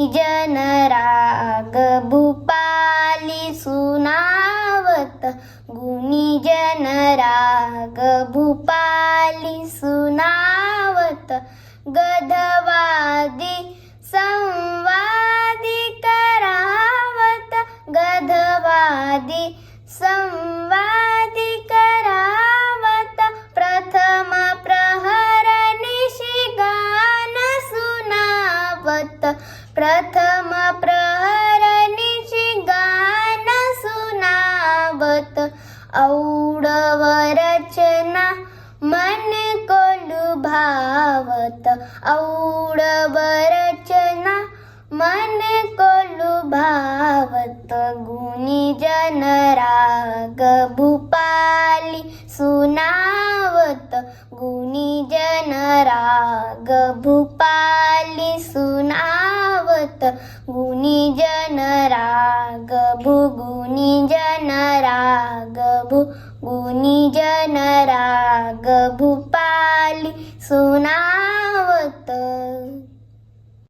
जन राग भूपाली सुनावत, गुणीजन राग भूपाली सुनावत. गधवादी संवादी करावत, गधवादी संवादी करावत. प्रथम प्रहर निशी गान सुनावत, प्रथम प्रहर निशी गान सुनावत. औडव रचना मन को लुभावत, औडव रचना मन को लुभावत. गुणीजन राग भूपाली सुनावत, गुणीजन राग भूपाली सुनावत. गुणीजन राग गुणीजन राग गुणीजन राग भूपाली सुना